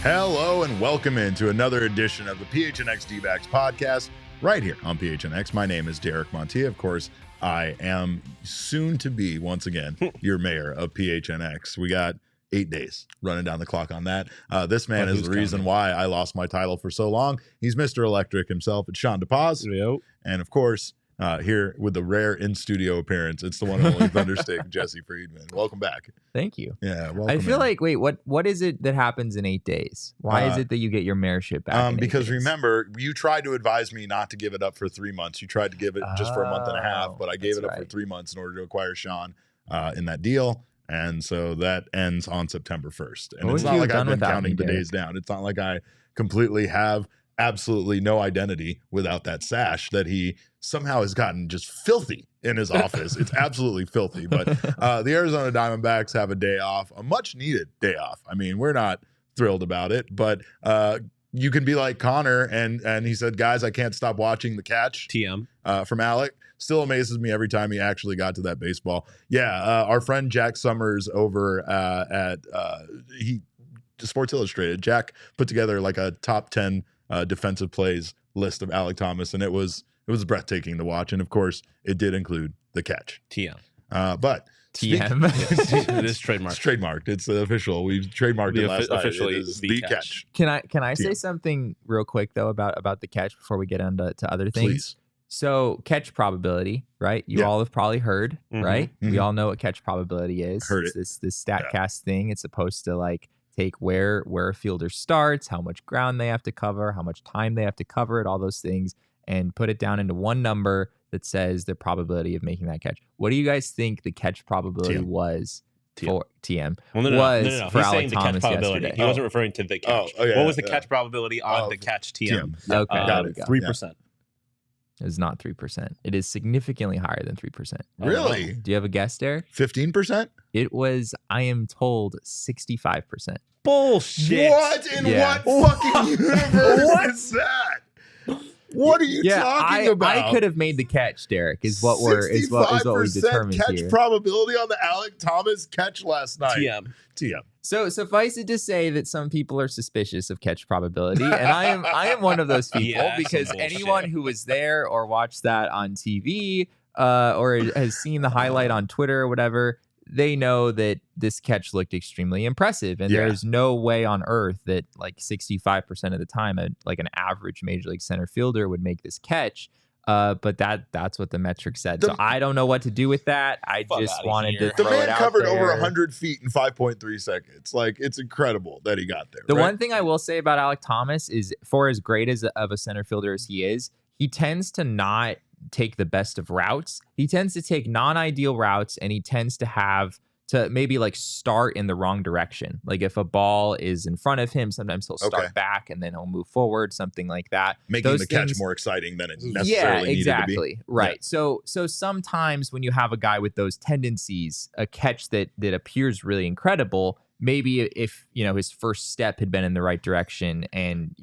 Hello and welcome into another edition of the PHNX D-backs podcast right here on PHNX. My name is Derek Montia. Of course, I am soon to be, once again, your mayor of PHNX. We got 8 days running down the clock on that. This man is the reason why I lost my title for so long. He's Mr. Electric himself. It's Shawn. Yep. And of course, here with the rare in-studio appearance, it's the one and only Thunderstick, Jesse Friedman. Welcome back. Thank you. Yeah, welcome. I feel like, wait, what is it that happens in 8 days? Why is it that you get your mayorship back? Because remember, you tried to advise me not to give it up for 3 months. You tried to give it just for a month and a half, but I gave it up for 3 months in order to acquire Shawn in that deal. And so that ends on September 1st. And it's not like I've been counting the days down. It's not like I completely have absolutely no identity without that sash that he somehow has gotten just filthy in his office. It's absolutely filthy. But the Arizona Diamondbacks have a day off, a much needed day off. I mean, we're not thrilled about it, but you can be like Connor, and he said, guys, I can't stop watching The Catch. TM. From Alec. Still amazes me every time he actually got to that baseball. Yeah, our friend Jack Summers over at Sports Illustrated, Jack put together like a top 10 defensive plays list of Alec Thomas, and it was breathtaking to watch. And of course, it did include The Catch. TM. But TM. It is trademarked. It's trademarked. It's official. We've trademarked it last night. Officially, It is The Catch. Can I say something real quick though about the catch before we get on to other things? Please. So catch probability, right? You all have probably heard, right? We all know what catch probability is. Heard it. It's this StatCast thing. It's supposed to like take where a fielder starts, how much ground they have to cover, how much time they have to cover it, all those things, and put it down into one number that says the probability of making that catch. What do you guys think the catch probability was for TM? Well, no. For He's Alec saying the catch Thomas probability. yesterday. He wasn't referring to the catch. What was the catch probability on the catch TM? Okay, got it. 3%. It is not 3%. It is significantly higher than 3%. Really? Do you have a guess, Derek? 15%? It was, I am told, 65%. Bullshit. What in what fucking universe is that? What are you talking about? I could have made the catch, Derek. Is what we've determined catch here. probability on the Alec Thomas catch last night. TM. So suffice it to say that some people are suspicious of catch probability, and I am one of those people because anyone who was there or watched that on TV or has seen the highlight on Twitter or whatever, they know that this catch looked extremely impressive, and there's no way on earth that like 65% of the time, like an average major league center fielder would make this catch. But that's what the metric said. So I don't know what to do with that. I just wanted to throw it out there. The man covered over 100 feet in 5.3 seconds. Like, it's incredible that he got there. The one thing I will say about Alec Thomas is, for as great of a center fielder as he is, he tends to not take the best of routes. He tends to take non-ideal routes, and he tends to have to maybe like start in the wrong direction. Like if a ball is in front of him, sometimes he'll start back and then he'll move forward, something like that. Making the catch more exciting than it necessarily needed to be. Right. Yeah. So sometimes when you have a guy with those tendencies, a catch that appears really incredible, maybe if, his first step had been in the right direction and,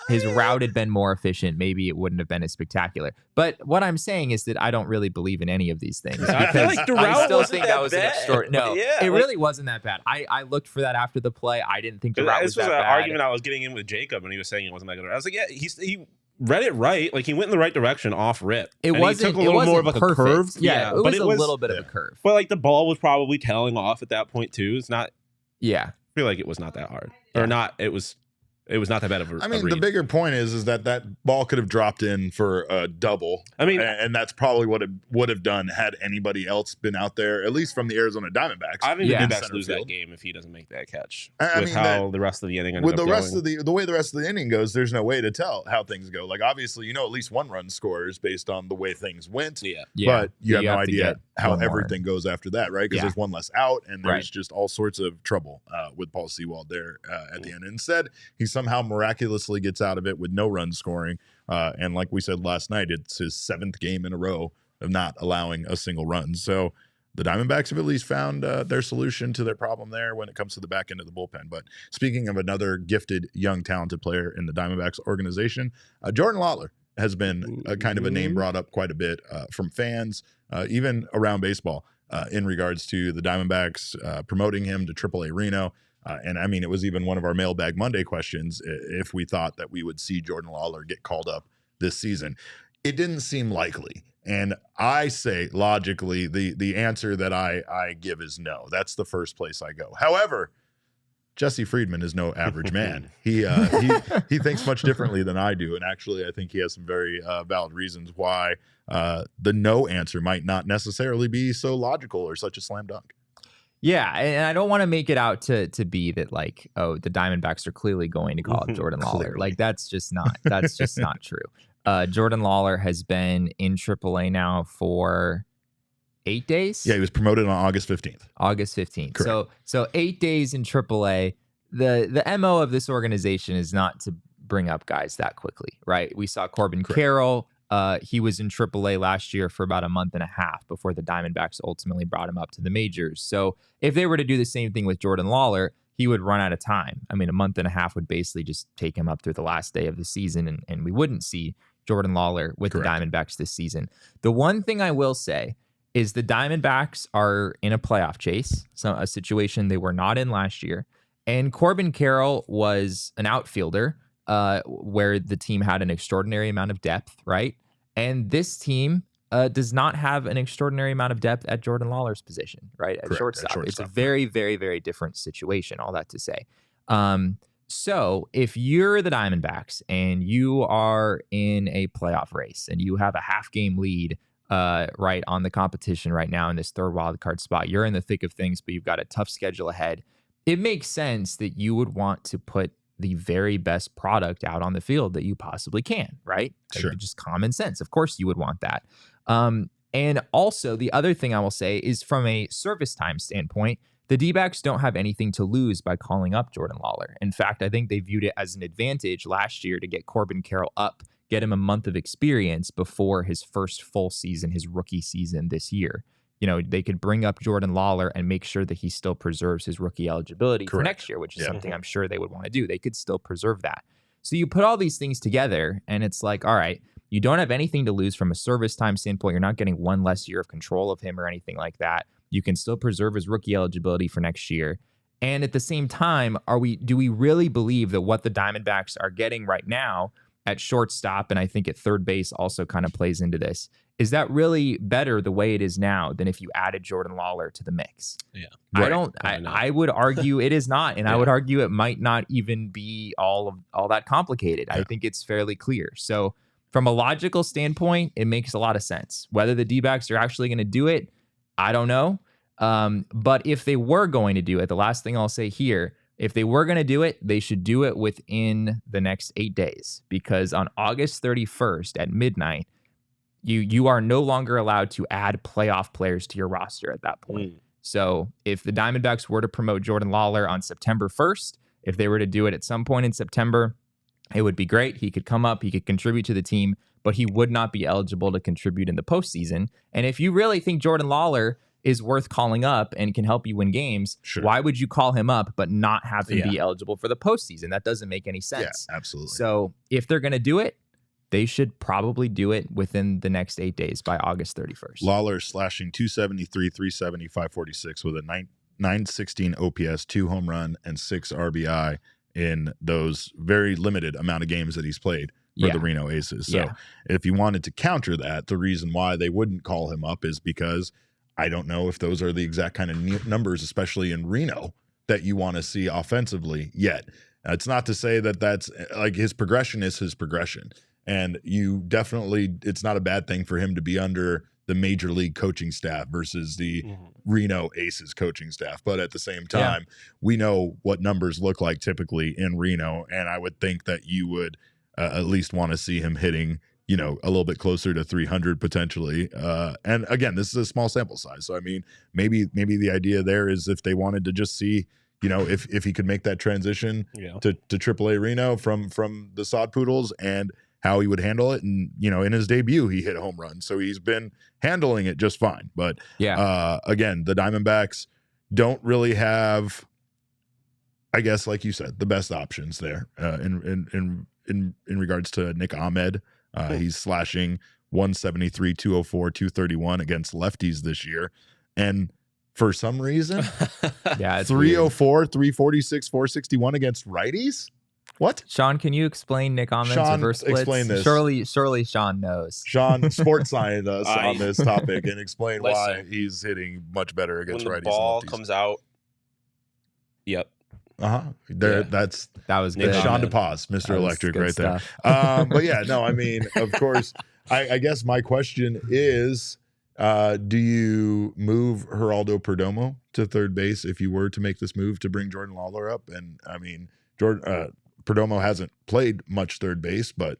his route had been more efficient, maybe it wouldn't have been as spectacular. But what I'm saying is that I don't really believe in any of these things. I feel like the route I still wasn't think that that was bad. an extraordinary. No, it really wasn't that bad. I looked for that after the play. I didn't think the route was that bad. This was an argument I was getting in with Jacob, and he was saying it wasn't that good. I was like, yeah, he read it right. Like, he went in the right direction off rip. It wasn't. He took a little more of like a curve. Yeah, it was a little bit of a curve. But like the ball was probably tailing off at that point too. It's not. Yeah. I feel like it was not that hard, or not. It was not that bad of a I mean, read. the bigger point is that ball could have dropped in for a double. I mean, and that's probably what it would have done had anybody else been out there, at least from the Arizona Diamondbacks. I think the Diamondbacks lose that game if he doesn't make that catch. The rest of the inning with the rest of the way the rest of the inning goes, there's no way to tell how things go. Like, obviously, at least one run scores based on the way things went. But you have no idea how everything goes after that, right? Because there's one less out, and there's just all sorts of trouble with Paul Sewald there at the end. Instead, he somehow miraculously gets out of it with no run scoring. And like we said last night, it's his 7th game in a row of not allowing a single run. So the Diamondbacks have at least found their solution to their problem there when it comes to the back end of the bullpen. But speaking of another gifted, young, talented player in the Diamondbacks organization, Jordan Lawlar has been kind of a name brought up quite a bit from fans, even around baseball, in regards to the Diamondbacks promoting him to AAA Reno. And I mean, it was even one of our Mailbag Monday questions if we thought that we would see Jordan Lawlar get called up this season. It didn't seem likely. And I say logically, the answer that I give is no. That's the first place I go. However, Jesse Friedman is no average man. He thinks much differently than I do. And actually, I think he has some very valid reasons why the no answer might not necessarily be so logical or such a slam dunk. Yeah, and I don't want to make it out to be that like, oh, the Diamondbacks are clearly going to call up Jordan Lawlar. Like that's just not true. Jordan Lawlar has been in AAA now for 8 days. Yeah, he was promoted on August 15th. August 15th. Correct. So 8 days in AAA. The MO of this organization is not to bring up guys that quickly, right? We saw Corbin Carroll. He was in AAA last year for about a month and a half before the Diamondbacks ultimately brought him up to the majors. So if they were to do the same thing with Jordan Lawlar, he would run out of time. I mean, a month and a half would basically just take him up through the last day of the season, and we wouldn't see Jordan Lawlar with the Diamondbacks this season. The one thing I will say is the Diamondbacks are in a playoff chase, a situation they were not in last year. And Corbin Carroll was an outfielder where the team had an extraordinary amount of depth, right? And this team does not have an extraordinary amount of depth at Jordan Lawlar's position, right? At shortstop. It's a very, very, very different situation, all that to say. So if you're the Diamondbacks and you are in a playoff race and you have a half-game lead right on the competition right now in this third wild card spot, you're in the thick of things, but you've got a tough schedule ahead. It makes sense that you would want to put the very best product out on the field that you possibly can, right? Sure. Like, just common sense. Of course you would want that. And also the other thing I will say is from a service time standpoint, the D-backs don't have anything to lose by calling up Jordan Lawlar. In fact, I think they viewed it as an advantage last year to get Corbin Carroll up, get him a month of experience before his first full season, his rookie season this year. You know, they could bring up Jordan Lawlar and make sure that he still preserves his rookie eligibility for next year, which is something I'm sure they would want to do. They could still preserve that. So you put all these things together and it's like, all right, you don't have anything to lose from a service time standpoint. You're not getting one less year of control of him or anything like that. You can still preserve his rookie eligibility for next year. And at the same time, do we really believe that what the Diamondbacks are getting right now at shortstop, and I think at third base also kind of plays into this, is that really better the way it is now than if you added Jordan Lawlar to the mix? Yeah. I would argue it is not. And I would argue it might not even be all that complicated. I think it's fairly clear. So from a logical standpoint, it makes a lot of sense. Whether the D-backs are actually going to do it, I don't know. But if they were going to do it, the last thing I'll say here, if they were going to do it, they should do it within the next 8 days, because on August 31st at midnight, you are no longer allowed to add playoff players to your roster at that point. So if the Diamondbacks were to promote Jordan Lawlar on September 1st, if they were to do it at some point in September, it would be great. He could come up, he could contribute to the team, but he would not be eligible to contribute in the postseason. And if you really think Jordan Lawlar is worth calling up and can help you win games, why would you call him up but not have him be eligible for the postseason? That doesn't make any sense. Yeah, absolutely. So if they're going to do it, they should probably do it within the next 8 days by August 31st. Lawlar slashing 273, 370, 546 with a 916 OPS, 2 home run, and 6 RBI in those very limited amount of games that he's played for the Reno Aces. So if you wanted to counter that, the reason why they wouldn't call him up is because I don't know if those are the exact kind of numbers, especially in Reno, that you want to see offensively yet. It's not to say that that's like his progression is his progression. And you definitely, it's not a bad thing for him to be under the major league coaching staff versus the Reno Aces coaching staff. But at the same time, we know what numbers look like typically in Reno. And I would think that you would at least want to see him hitting, you know, a little bit closer to 300 potentially. And again, this is a small sample size. So, I mean, maybe the idea there is if they wanted to just see, you know, if he could make that transition to AAA Reno from the Sod Poodles and how he would handle it. And, you know, in his debut, he hit a home run. So he's been handling it just fine. But again, the Diamondbacks don't really have, I guess, like you said, the best options there in regards to Nick Ahmed. He's slashing 173, 204, 231 against lefties this year. And for some reason. Yeah, it's 304, 346, 461 against righties. What? Shawn, can you explain Nick Ahmed's reverse splits? Explain this. Surely Shawn knows. Shawn sports science us on this topic and explain why he's hitting much better against righties. When the ball comes out. Yep. That was good. Shawn DePaz, Mr. Electric, right stuff. There. But yeah, no, I mean, of course, I guess my question is, do you move Geraldo Perdomo to third base if you were to make this move to bring Jordan Lawlar up? And I mean, Perdomo hasn't played much third base, but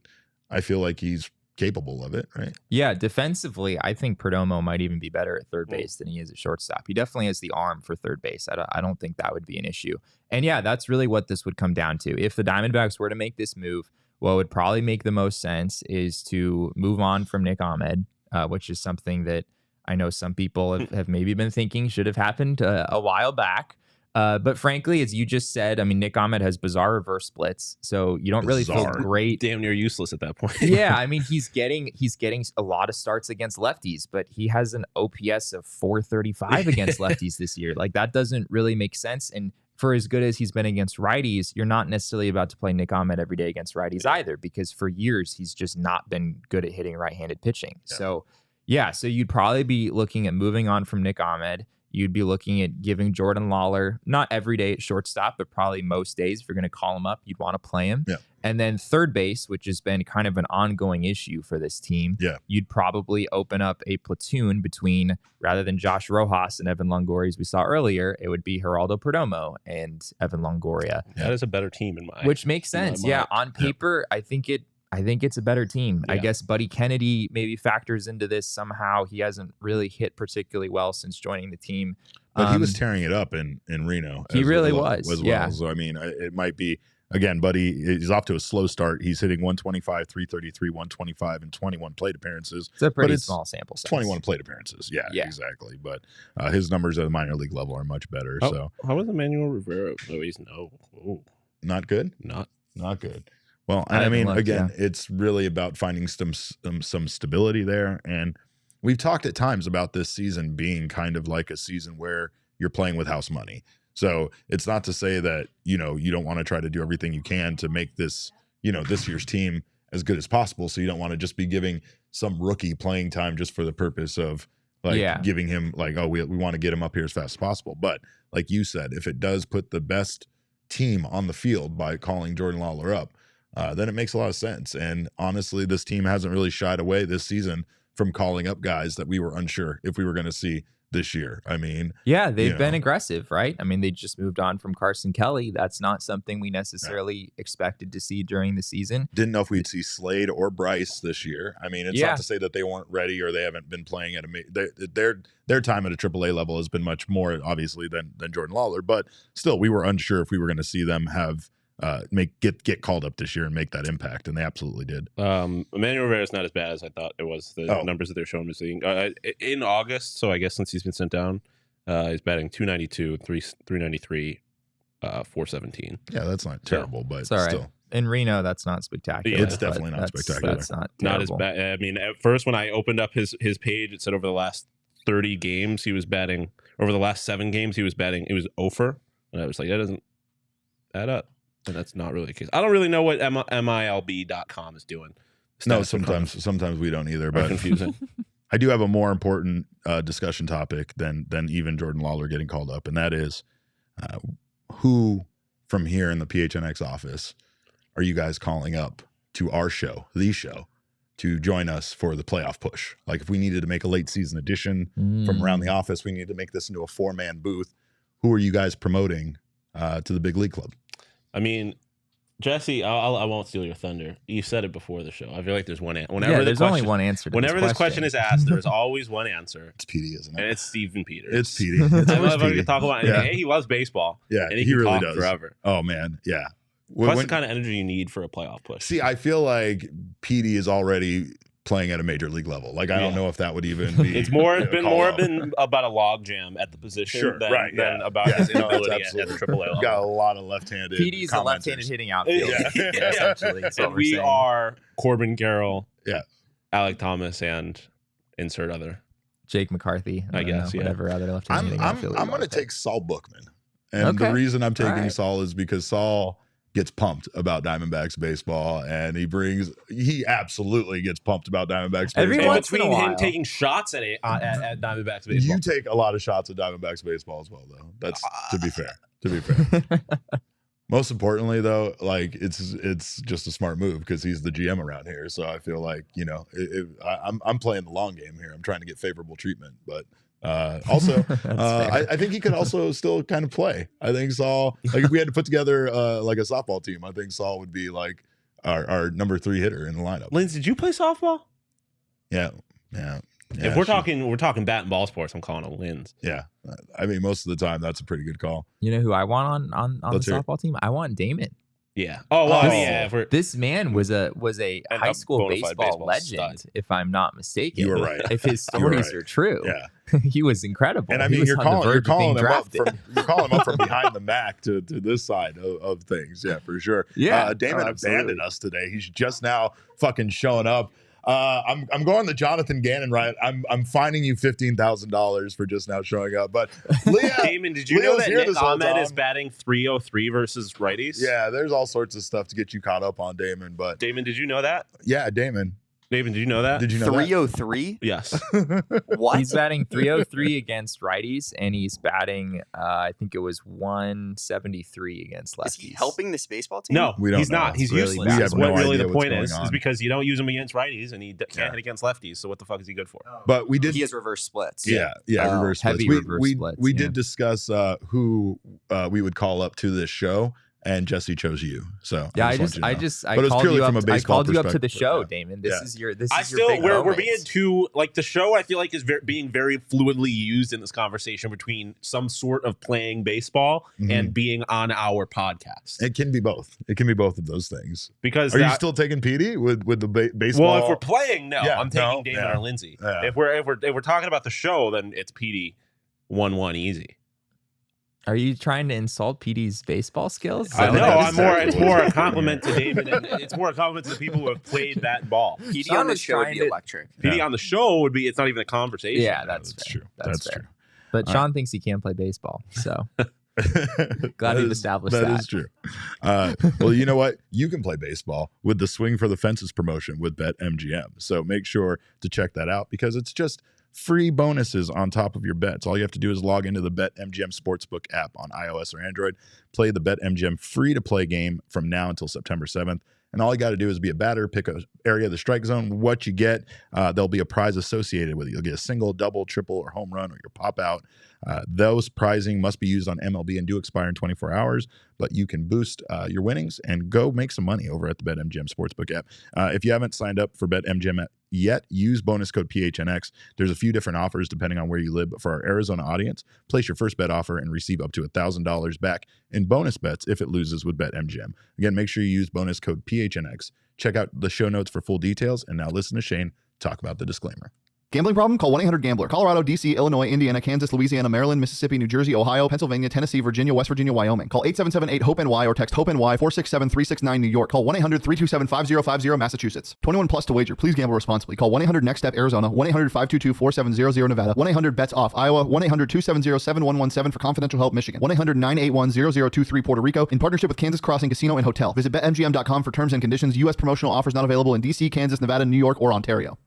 I feel like he's capable of it, right? Yeah, defensively, I think Perdomo might even be better at third base than he is at shortstop. He definitely has the arm for third base. I don't think that would be an issue. And yeah, that's really what this would come down to. If the Diamondbacks were to make this move, what would probably make the most sense is to move on from Nick Ahmed, which is something that I know some people have maybe been thinking should have happened a while back. But frankly, as you just said, I mean, Nick Ahmed has bizarre reverse splits, so you don't really feel great. Damn near useless at that point. Yeah, I mean, he's getting a lot of starts against lefties, but he has an OPS of 435 against lefties this year. Like, that doesn't really make sense. And for as good as he's been against righties, you're not necessarily about to play Nick Ahmed every day against righties either, because for years he's just not been good at hitting right-handed pitching. Yeah. So you'd probably be looking at moving on from Nick Ahmed. You'd be looking at giving Jordan Lawlar, not every day at shortstop, but probably most days. If you're going to call him up, you'd want to play him. Yeah. And then third base, which has been kind of an ongoing issue for this team. Yeah. You'd probably open up a platoon between, rather than Josh Rojas and Evan Longoria, as we saw earlier, it would be Geraldo Perdomo and Evan Longoria. That is a better team in my Which makes sense. Yeah. On paper, I think it's a better team. Yeah. I guess Buddy Kennedy maybe factors into this somehow. He hasn't really hit particularly well since joining the team. But he was tearing it up in Reno. He really was. Yeah. So, I mean, it might be, again, Buddy, he's off to a slow start. He's hitting 125, 333, 125, and 21 plate appearances. It's a pretty small sample size. 21 plate appearances. Yeah, exactly. But his numbers at the minor league level are much better. So how was Emmanuel Rivera? Not good? Not good. Well, I mean, again, it's really about finding some stability there. And we've talked at times about this season being kind of like a season where you're playing with house money. So it's not to say that, you don't want to try to do everything you can to make this, this year's team as good as possible. So you don't want to just be giving some rookie playing time just for the purpose of giving him we want to get him up here as fast as possible. But like you said, if it does put the best team on the field by calling Jordan Lawlar up, then it makes a lot of sense. And honestly, this team hasn't really shied away this season from calling up guys that we were unsure if we were going to see this year. I mean, yeah, they've been aggressive, right? I mean, they just moved on from Carson Kelly. That's not something we necessarily expected to see during the season. Didn't know if we'd see Slade or Bryce this year. I mean, it's not to say that they weren't ready or they haven't been playing at their time at a AAA level has been much more obviously than Jordan Lawlar, but still, we were unsure if we were going to see them have get called up this year and make that impact, and they absolutely did. Emmanuel Rivera is not as bad as I thought it was. The numbers that they're showing me seeing in August, so I guess since he's been sent down, he's batting 292, 393, 417. Yeah, that's not terrible, but it's all right. Still. In Reno, that's not spectacular. Yeah, it's definitely not spectacular. That's not as bad. I mean, at first when I opened up his page, it said over the last 30 games he was batting. Over the last 7 games he was batting. It was over, and I was like, that doesn't add up. And that's not really the case. I don't really know what MILB.com is doing. No, sometimes we don't either. But confusing. I do have a more important discussion topic than even Jordan Lawlar getting called up, and that is who from here in the PHNX office are you guys calling up to our show, the show, to join us for the playoff push? Like if we needed to make a late season edition from around the office, we need to make this into a 4-man booth. Who are you guys promoting to the big league club? I mean, Jesse, I won't steal your thunder. You said it before the show. I feel like there's one answer. There's only one answer to whenever this question is asked, there's always one answer. It's Petey, isn't it? And it's Stephen Peters. It's Petey. It's I love how you talk about anything. Hey, he loves baseball. Yeah, and he really talk does. Forever. Oh, man. Yeah. What's the kind of energy you need for a playoff push? See, I feel like Petey is already playing at a major league level. Like I don't know if that would even be. It's been about a log jam at the position than about his inability at the AAA level. Got a lot of left-handed. Petey's a left-handed hitting outfield. Essentially. And we are Corbin Carroll, Alec Thomas, and insert other. Jake McCarthy. I guess, yeah. Whatever other left-handed I'm going to take Saul Bookman. And the reason I'm taking Saul is because Saul gets pumped about Diamondbacks baseball, and he absolutely gets pumped about Diamondbacks baseball. Every once in a while. Him taking shots at Diamondbacks baseball. You take a lot of shots at Diamondbacks baseball as well, though. That's to be fair. Most importantly, though, like it's just a smart move because he's the GM around here. So I feel like, you know, I'm playing the long game here. I'm trying to get favorable treatment, but also I think he could also still kind of play. I think Saul, like if we had to put together like a softball team, I think Saul would be like our number 3 hitter in the lineup. Lindsay, did you play softball? Yeah. If we're talking bat and ball sports, I'm calling it Linz. Yeah, I mean most of the time that's a pretty good call. You know who I want on the softball team? I want Damon. Yeah. Oh well, yeah. This man was a high school baseball legend, if I'm not mistaken. You were right. If his stories are true, yeah, he was incredible. And I mean, you're calling him up from behind the Mac to this side of things. Yeah, for sure. Yeah, Damon abandoned us today. He's just now fucking showing up. I'm going the Jonathan Gannon right. I'm fining you $15,000 for just now showing up. But Leah, Damon, did you know that Nick Ahmed is batting .303 versus righties? Yeah, there's all sorts of stuff to get you caught up on Damon. But Damon, did you know that? Yeah, Damon, did you know that? Did you know 303? Yes. What? He's batting 303 against righties, and he's batting, I think it was 173 against lefties. Is he helping this baseball team? No, we don't he's know. not. He's Really useless. bad. That's what really the point is on. because you don't use him against righties, and he can't hit against lefties. So what the fuck is he good for? But we did. He has reverse splits. Yeah, reverse splits. Heavy reverse splits. We did discuss who we would call up to this show. And Jesse chose you, so yeah. I called you up to the show, yeah. Damon. This is your big we're being too like the show. I feel like is being very fluidly used in this conversation between some sort of playing baseball and being on our podcast. It can be both. It can be both of those things. Because you still taking PD with the baseball? Well, if we're playing, no, I'm taking Damon or Lindsay. Yeah. If we're talking about the show, then it's PD 1-1 easy. Are you trying to insult PD's baseball skills? No, it's more a compliment to David, and it's more a compliment to the people who have played that ball. PD on the show would be electric. PD on the show would be. It's not even a conversation. Yeah, that's true. That's true. But Shawn thinks he can play baseball, so glad we've established that. That is true. Well, you know what? You can play baseball with the Swing for the Fences promotion with BetMGM. So make sure to check that out because it's just free bonuses on top of your bets. All you have to do is log into the BetMGM Sportsbook app on iOS or Android. Play the BetMGM free-to-play game from now until September 7th. And all you got to do is be a batter, pick an area of the strike zone. What you get, there'll be a prize associated with it. You'll get a single, double, triple, or home run, or your pop out. Those prizing must be used on MLB and do expire in 24 hours, but you can boost your winnings and go make some money over at the BetMGM Sportsbook app. If you haven't signed up for BetMGM yet, use bonus code PHNX. There's a few different offers depending on where you live, but for our Arizona audience, place your first bet offer and receive up to $1,000 back in bonus bets if it loses with BetMGM. Again, make sure you use bonus code PHNX. Check out the show notes for full details, and now listen to Shane talk about the disclaimer. Gambling problem? Call 1-800-GAMBLER. Colorado, D.C., Illinois, Indiana, Kansas, Louisiana, Maryland, Mississippi, New Jersey, Ohio, Pennsylvania, Tennessee, Virginia, West Virginia, Wyoming. Call 877-8-HOPE-NY or text HOPE-NY 467-369 New York. Call 1-800-327-5050 Massachusetts. 21 plus to wager. Please gamble responsibly. Call 1-800-NEXT-STEP Arizona. 1-800-522-4700 Nevada. 1-800-BETS-OFF Iowa. 1-800-270-7117 for confidential help Michigan. 1-800-981-0023 Puerto Rico. In partnership with Kansas Crossing Casino and Hotel. Visit BetMGM.com for terms and conditions. U.S. promotional offers not available in D.C., Kansas, Nevada, New York, or Ontario.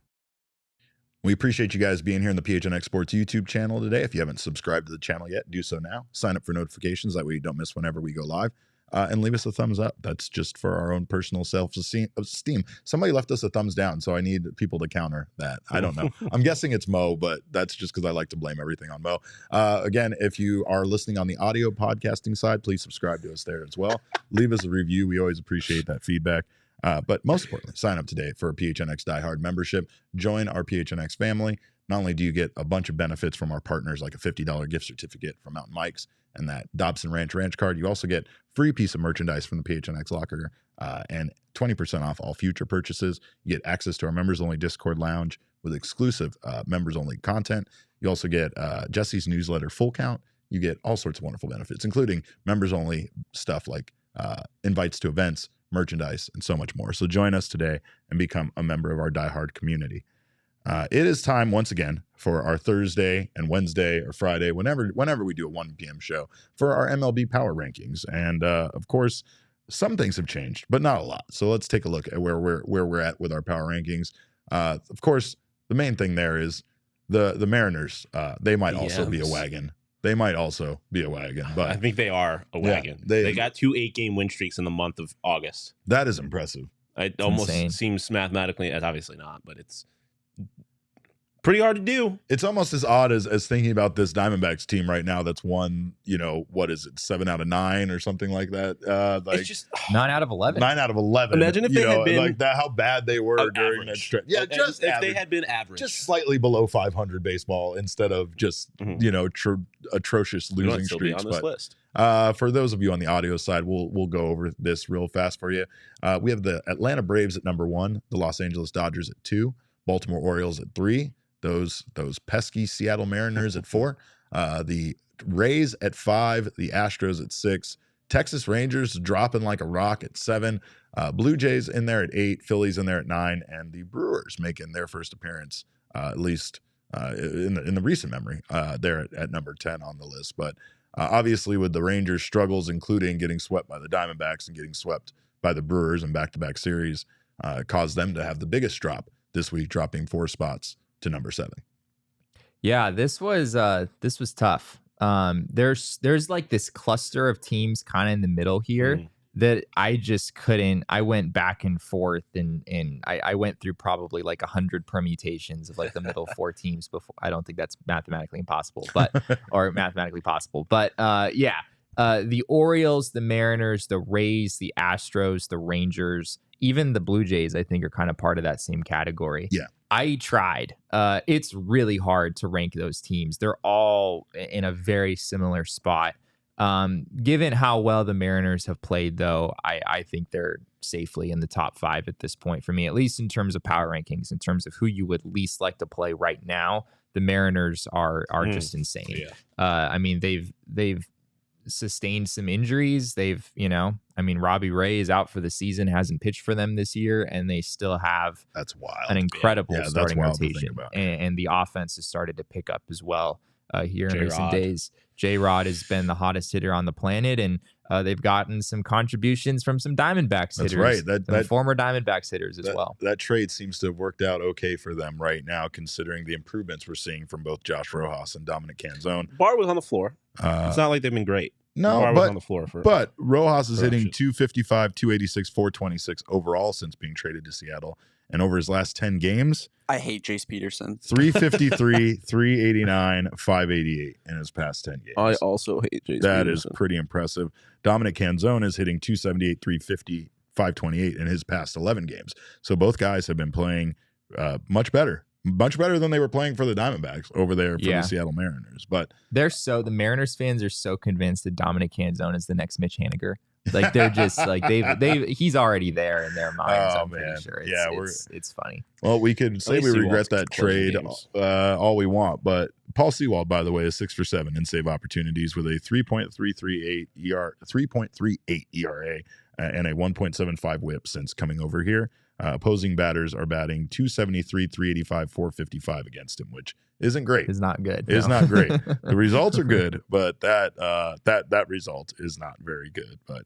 We appreciate you guys being here on the PHNX Sports YouTube channel today. If you haven't subscribed to the channel yet, do so now. Sign up for notifications. That way you don't miss whenever we go live. And leave us a thumbs up. That's just for our own personal self-esteem. Somebody left us a thumbs down, so I need people to counter that. I don't know. I'm guessing it's Mo, but that's just because I like to blame everything on Mo. Again, if you are listening on the audio podcasting side, please subscribe to us there as well. Leave us a review. We always appreciate that feedback. But most importantly, sign up today for a PHNX Die Hard membership. Join our PHNX family. Not only do you get a bunch of benefits from our partners, like a $50 gift certificate from Mountain Mike's and that Dobson Ranch card, you also get free piece of merchandise from the PHNX locker and 20% off all future purchases. You get access to our members-only Discord lounge with exclusive members-only content. You also get Jesse's newsletter Full Count. You get all sorts of wonderful benefits, including members-only stuff like invites to events, merchandise, and so much more. So join us today and become a member of our Die Hard community. It is time once again for our Thursday and Wednesday or Friday, whenever we do a 1 p.m. show, for our MLB Power Rankings. And of course, some things have changed, but not a lot. So let's take a look at where we're at with our Power Rankings. Of course, the main thing there is the Mariners. They might also be a wagon. They might also be a wagon, but I think they are a wagon. Yeah, they got 2 8-game win streaks in the month of August. That is impressive. It almost seems mathematically, it's obviously not, but it's pretty hard to do. It's almost as odd as thinking about this Diamondbacks team right now that's won, what is it, 7 out of 9 or something like that? It's just 9 out of 11. 9 out of 11. Imagine if they had been like that, how bad they were during that stretch. Yeah, just if they had been average, just slightly below 500 baseball instead of just atrocious losing streaks. On this list. For those of you on the audio side, we'll go over this real fast for you. We have the Atlanta Braves at number 1, the Los Angeles Dodgers at 2, Baltimore Orioles at 3. Those pesky Seattle Mariners at 4, the Rays at 5, the Astros at 6, Texas Rangers dropping like a rock at 7, Blue Jays in there at 8, Phillies in there at 9, and the Brewers making their first appearance, at least in the recent memory, they're at number 10 on the list. But obviously with the Rangers' struggles, including getting swept by the Diamondbacks and getting swept by the Brewers in back-to-back series, caused them to have the biggest drop this week, dropping 4 spots to number 7. Yeah, this was tough. There's like this cluster of teams kind of in the middle here that I just couldn't. I went back and forth and I went through probably like 100 permutations of like the middle 4 teams before. I don't think that's mathematically impossible, but the Orioles, the Mariners, the Rays, the Astros, the Rangers, even the Blue Jays, I think are kind of part of that same category. Yeah. I tried. It's really hard to rank those teams. They're all in a very similar spot. Given how well the Mariners have played, though, I think they're safely in the top 5 at this point for me, at least in terms of power rankings, in terms of who you would least like to play right now. The Mariners are just insane. Yeah. I mean, they've sustained some injuries. Robbie Ray is out for the season, hasn't pitched for them this year, and they still have an incredible starting rotation. And the offense has started to pick up as well here in recent days. J-Rod has been the hottest hitter on the planet, and they've gotten some contributions from some Diamondbacks hitters. That's right. Former Diamondbacks hitters as well. That trade seems to have worked out okay for them right now, considering the improvements we're seeing from both Josh Rojas and Dominic Canzone. Bar was on the floor. It's not like they've been great. No, but on the floor but Rojas is hitting 255, 286, 426 overall since being traded to Seattle. And over his last 10 games, I hate Jace Peterson. 353, 389, 588 in his past 10 games. I also hate Jace Peterson. That is pretty impressive. Dominic Canzone is hitting 278, 350, 528 in his past 11 games. So both guys have been playing much better than they were playing for the Diamondbacks over there for the Seattle Mariners. But the Mariners fans are so convinced that Dominic Canzone is the next Mitch Haniger. Like they're just like he's already there in their minds. I'm pretty sure. It's funny. Well, we could say we regret that trade all we want, but Paul Sewald, by the way, is 6 for 7 in save opportunities with a 3.38 ERA and a 1.75 WHIP since coming over here. Opposing batters are batting 273, 385, 455 against him, which isn't great. It's not good. It's not great. The results are good, but that result is not very good. But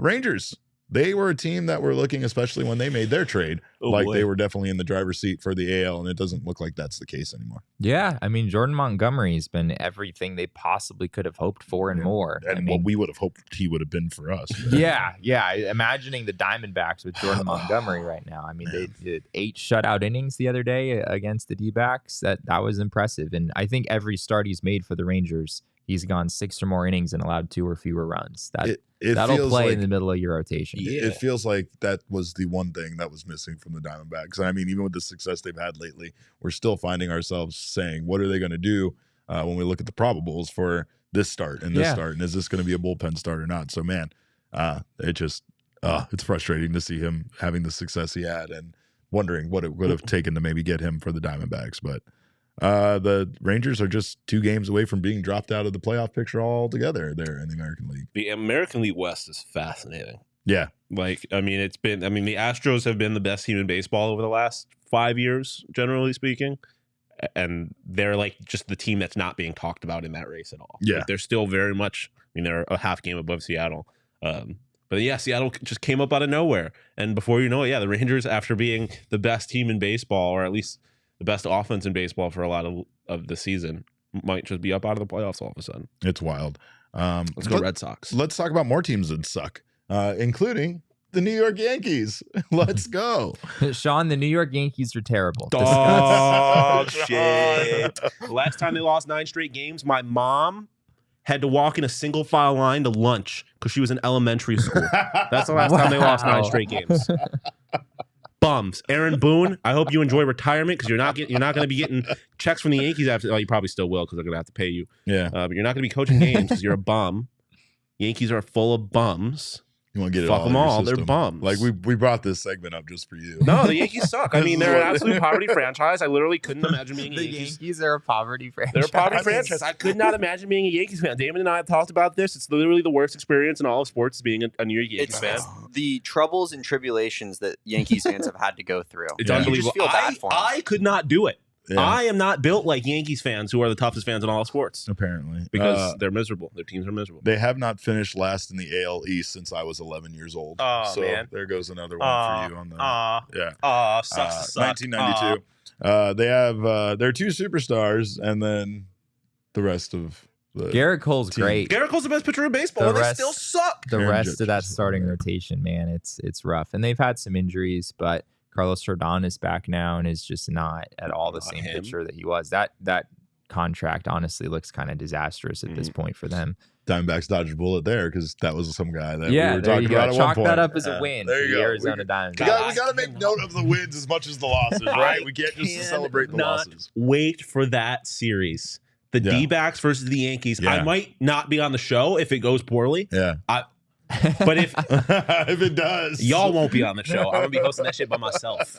Rangers, they were a team that were looking, especially when they made their trade, they were definitely in the driver's seat for the AL, and it doesn't look like that's the case anymore. Yeah, I mean, Jordan Montgomery's been everything they possibly could have hoped for and more. And what we would have hoped he would have been for us. Yeah. Imagining the Diamondbacks with Jordan Montgomery right now. I mean, they did 8 shutout innings the other day against the D-backs. That was impressive. And I think every start he's made for the Rangers, he's gone 6 or more innings and allowed 2 or fewer runs. That'll play in the middle of your rotation. It feels like that was the one thing that was missing from the Diamondbacks. I mean, even with the success they've had lately, we're still finding ourselves saying, what are they going to do when we look at the probables for this start and this start? And is this going to be a bullpen start or not? So, man, it's frustrating to see him having the success he had and wondering what it would have taken to maybe get him for the Diamondbacks. But the Rangers are just 2 games away from being dropped out of the playoff picture altogether there in the American League. The American League West is fascinating. Yeah. Like, I mean, the Astros have been the best team in baseball over the last 5 years, generally speaking. And they're like just the team that's not being talked about in that race at all. Yeah. Like, they're still very much, I mean, they're a half game above Seattle. But yeah, Seattle just came up out of nowhere. And before you know it, the Rangers, after being the best team in baseball, or at least the best offense in baseball for a lot of the season, might just be up out of the playoffs all of a sudden. It's wild. Let's go Red Sox. Let's talk about more teams that suck, including the New York Yankees. Let's go. Shawn, the New York Yankees are terrible. Dog shit. Last time they lost 9 straight games, my mom had to walk in a single file line to lunch because she was in elementary school. That's the last time they lost 9 straight games. Bums. Aaron Boone, I hope you enjoy retirement because you're not going to be getting checks from the Yankees after. Oh, you probably still will because they're going to have to pay you. Yeah. But you're not going to be coaching games because you're a bum. Yankees are full of bums. You want to get it Fuck all them all. They're They're bums. Like we brought this segment up just for you. No, the Yankees suck. I mean, they're an absolute poverty franchise. I literally couldn't imagine being a The Yankees. Yankees are a poverty franchise. They're a poverty franchise. I could not imagine being a Yankees fan. Damon and I have talked about this. It's literally the worst experience in all of sports, being a New York Yankees fan. It's the troubles and tribulations that Yankees fans have had to go through. It's Yeah. unbelievable. You just feel bad for 'em. I could not do it. Yeah. I am not built like Yankees fans, who are the toughest fans in all of sports, Apparently. because they're miserable. Their teams are miserable. They have not finished last in the AL East since I was 11 years old. Oh, so man. there goes another one for you on the yeah. Sucks to suck. 1992. They have their 2 superstars and then the rest of the Garrett Cole's team. great. Garrett Cole's the best pitcher in baseball, The and they rest- still suck. The Aaron rest Judge of that is starting there. rotation, man, it's rough. And they've had some injuries, but Carlos Rodon is back now and is just not at all the Not same him. pitcher that he was. That contract honestly looks kind of disastrous at this point for them. Diamondbacks dodged a bullet there because that was some guy that Yeah, we were there talking you about go. at Chalk one point. that up as a Yeah, win there for you the go. Arizona We Diamondbacks. got to make note of the wins as much as the losses, right? We can't just celebrate the Cannot losses. Wait for that series. The Yeah. D-backs versus the Yankees. Yeah. I might not be on the show if it goes poorly, Yeah. but if If it does. y'all won't be on the show, I'm going to be hosting that shit by myself.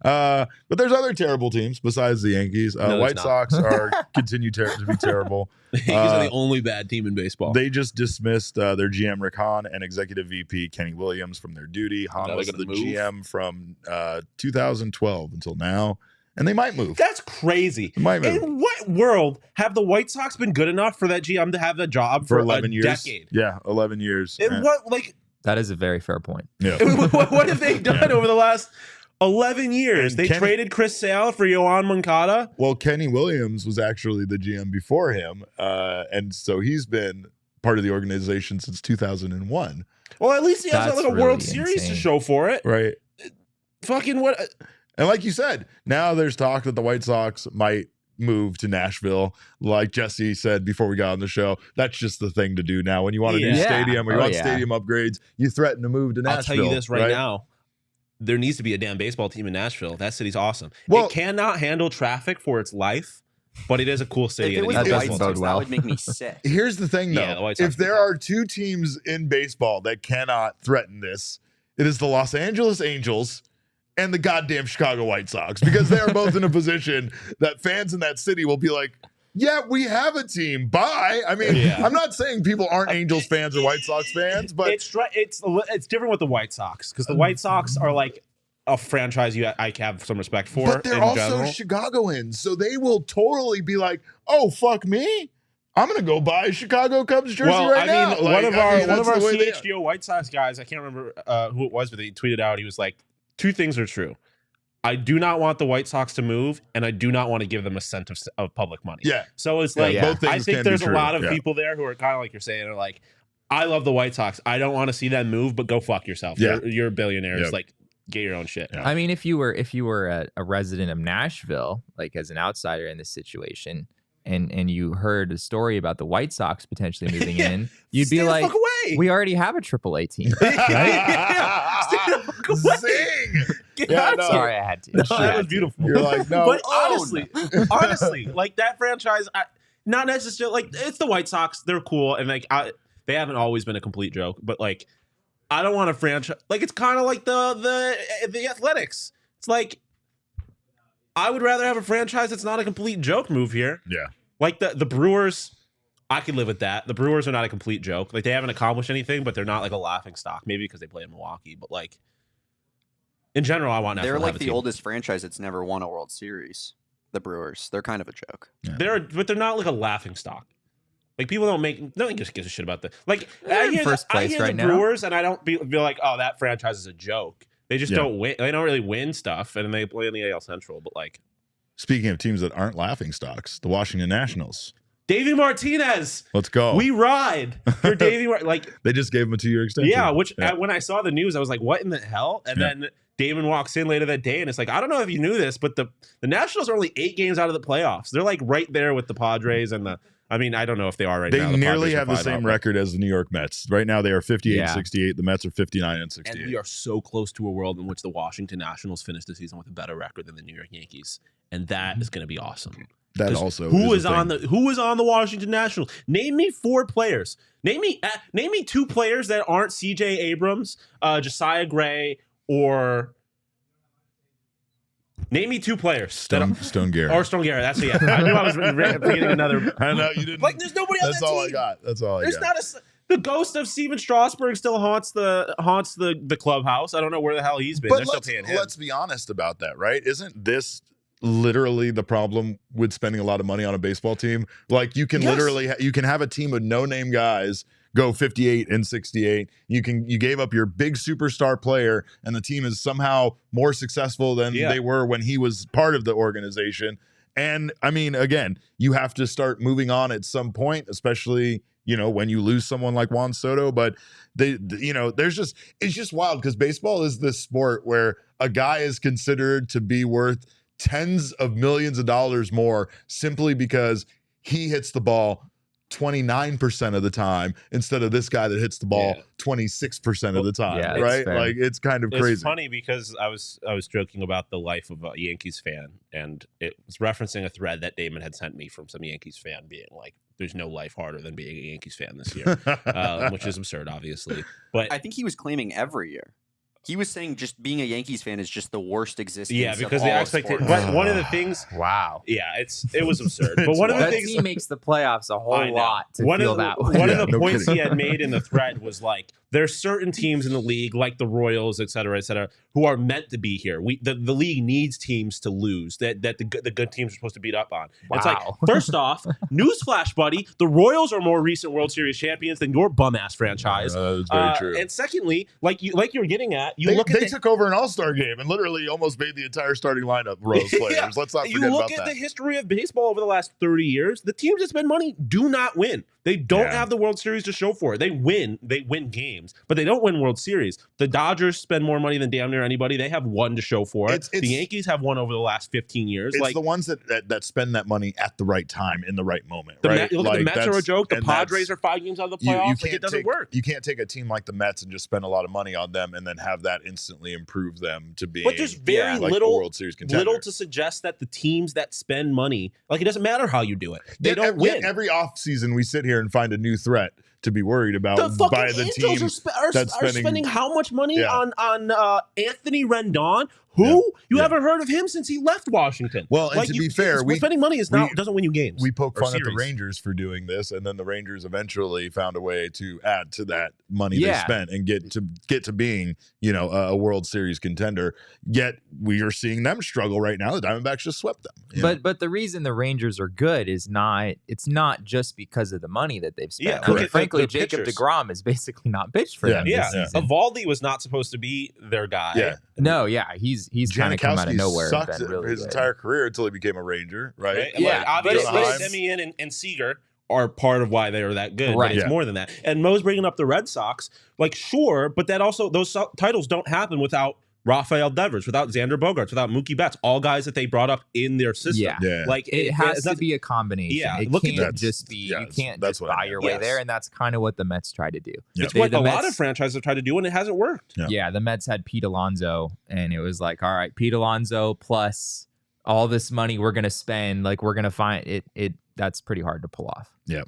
But there's other terrible teams besides the Yankees. No, there's White not. Sox are continue to be terrible. The Yankees are the only bad team in baseball. They just dismissed their GM Rick Hahn and executive VP Kenny Williams from their duty. Hahn Now was they're the gonna move? GM from 2012 until now, and they might move. That's crazy. They might move In what world have the White Sox been good enough for that GM to have a job for for 11 a years. decade? Yeah, 11 years. And That is a very fair point. Yeah. what have they done Yeah. over the last 11 years? And They Kenny- traded Chris Sale for Yohan Moncada. Well, Kenny Williams was actually the GM before him, and so he's been part of the organization since 2001. Well, at least he has That's like a really World Series to insane. show for it. Right. Fucking what? And like you said, now there's talk that the White Sox might move to Nashville. Like Jesse said before we got on the show, that's just the thing to do now. When you want a new Yeah. stadium or you Oh, want yeah. stadium upgrades, you threaten to move to Nashville. I'll tell you this right now. There needs to be a damn baseball team in Nashville. That city's awesome. Well- it cannot handle traffic for its life, but it is a cool city. If it and was needs the That White doesn't baseball. bode Sox, well. that would make me sick. Here's the thing, though. Yeah, the White Sox If there are 2 teams in baseball that cannot threaten this, it is the Los Angeles Angels and the goddamn Chicago White Sox, because they are both in a position that fans in that city will be like, yeah, we have a team. Bye. I mean, Yeah. I'm not saying people aren't Angels fans or White Sox fans, but it's different with the White Sox because the White Sox are like a franchise I have some respect for. But they're in also general. Chicagoans, so they will totally be like, "Oh, fuck me, I'm gonna go buy a Chicago Cubs jersey right now." Like, one of our that's the way they are. CHGO White Sox guys, I can't remember who it was, but he tweeted out. He was like, 2 things are true. I do not want the White Sox to move, and I do not want to give them a cent of public money. Yeah. So it's Yeah, like, both things I think can be there's a true. lot of Yeah. people there who are kind of like you're saying, are like, I love the White Sox. I don't want to see them move, but go fuck yourself. Yeah. You're billionaires. Yep. Like, get your own shit. Yeah. I mean, if you were a resident of Nashville, like as an outsider in this situation, and you heard a story about the White Sox potentially moving Yeah. in, you'd Stay be the like, fuck away. we already have a AAA team. Stay the fuck away. Zing! Get Yeah, out no. of here. Sorry, I had to. No, I that had was to. beautiful. You're like, no. But own. honestly, like that franchise, not necessarily like it's the White Sox. They're cool, and like they haven't always been a complete joke. But like, I don't want a franchise. Like it's kind of like the Athletics. It's like I would rather have a franchise that's not a complete joke move here. Yeah. Like the Brewers. I could live with that. The Brewers are not a complete joke. Like, they haven't accomplished anything, but they're not like a laughing stock. Maybe because they play in Milwaukee, but like in general, I want Nashville. They're like the oldest franchise that's never won a World Series. The Brewers, they're kind of a joke. Yeah. But they're not like a laughing stock. Like, people no one just gives a shit about the like. I hear the Brewers, and I don't be like, oh, that franchise is a joke. They just don't win. They don't really win stuff, and they play in the AL Central. But like, speaking of teams that aren't laughing stocks, the Washington Nationals. Davey Martinez. Let's go. We ride for Davey. Like, they just gave him a 2-year extension. Yeah, when I saw the news, I was like, what in the hell? And then Damon walks in later that day, and it's like, I don't know if you knew this, but the Nationals are only 8 games out of the playoffs. They're like right there with the Padres and I mean, I don't know if they are right now. They nearly have the same record as the New York Mets. Right now, they are 58-68. The Mets are 59-68. And we are so close to a world in which the Washington Nationals finish the season with a better record than the New York Yankees, and that is going to be awesome. That also who is on the Washington Nationals? Name me 4 players. Name me 2 players that aren't C.J. Abrams, Josiah Gray, or name me 2 players. Stone Garrett. Or Stone Garrett. That's it. Yeah. I knew I was forgetting another. I know you didn't. Like, there's nobody on that team. That's all I got. That's all I got. There's not the ghost of Steven Strasburg still haunts the clubhouse. I don't know where the hell he's been. They're still paying him. Let's be honest about that, right? Isn't this literally the problem with spending a lot of money on a baseball team? Like, you can literally you can have a team of no-name guys go 58-68. You gave up your big superstar player, and the team is somehow more successful than they were when he was part of the organization. And I mean, again, you have to start moving on at some point, especially, you know, when you lose someone like Juan Soto. But it's just wild, because baseball is this sport where a guy is considered to be worth tens of millions of dollars more simply because he hits the ball 29% of the time instead of this guy that hits the ball 26% of the time, right? Like, it's kind of crazy. It's funny because I was joking about the life of a Yankees fan, and it was referencing a thread that Damon had sent me from some Yankees fan being like, there's no life harder than being a Yankees fan this year, which is absurd, obviously. But I think he was claiming every year. He was saying just being a Yankees fan is just the worst existence. Yeah, because the expectation. But one of the things. Wow. Yeah, it was absurd. But one of the things he makes the playoffs a whole lot to feel that way. One of the points he had made in the thread was like, there's certain teams in the league, like the Royals, et cetera, who are meant to be here. The league needs teams to lose that the good teams are supposed to beat up on. Wow. It's like, first off, newsflash, buddy, the Royals are more recent World Series champions than your bum ass franchise. That's very true. And secondly, like you were getting at, they took over an All-Star game and literally almost made the entire starting lineup Royals players. Let's not forget about that. You look at the history of baseball over the last 30 years, the teams that spend money do not win. They don't have the World Series to show for it. They win games, but they don't win World Series. The Dodgers spend more money than damn near anybody. They have one to show for it. The Yankees have one over the last 15 years. It's the ones that spend that money at the right time in the right moment. The right? Mets are a joke. The Padres are 5 games out of the playoffs. It doesn't work. You can't take a team like the Mets and just spend a lot of money on them and then have that instantly improve them to being. But there's very little World Series contender. Little to suggest that the teams that spend money, like, it doesn't matter how you do it. They don't win. Every offseason we sit here and find a new threat to be worried about by the Angels team are spending how much money on Anthony Rendon? Who? You haven't heard of him since he left Washington. Well, and to be fair, spending money doesn't win you games. We poke fun at the Rangers for doing this, and then the Rangers eventually found a way to add to that money they spent and get to being, a World Series contender. Yet we are seeing them struggle right now. The Diamondbacks just swept them. But the reason the Rangers are good is not just because of the money that they've spent. Yeah, I mean, frankly, Jacob DeGrom is basically not pitched for them this season. Evaldi was not supposed to be their guy. Yeah. No, he's kind of come out of nowhere. Sucked and been really his good. entire career until he became a Ranger, right? Yeah, obviously, Semien and Seager are part of why they are that good. Right. But it's more than that. And Mo's bringing up the Red Sox. Like, sure, but that also, those titles don't happen without Rafael Devers, without Xander Bogaerts, without Mookie Betts, all guys that they brought up in their system. Yeah. Like, it has to be a combination. Yeah, it can't just be, you can't just buy your way there, and that's kind of what the Mets tried to do. It's what a lot of franchises have tried to do, and it hasn't worked. Yeah, the Mets had Pete Alonso, and it was like, all right, Pete Alonso plus all this money we're going to spend, like, we're going to find it. That's pretty hard to pull off. Yeah.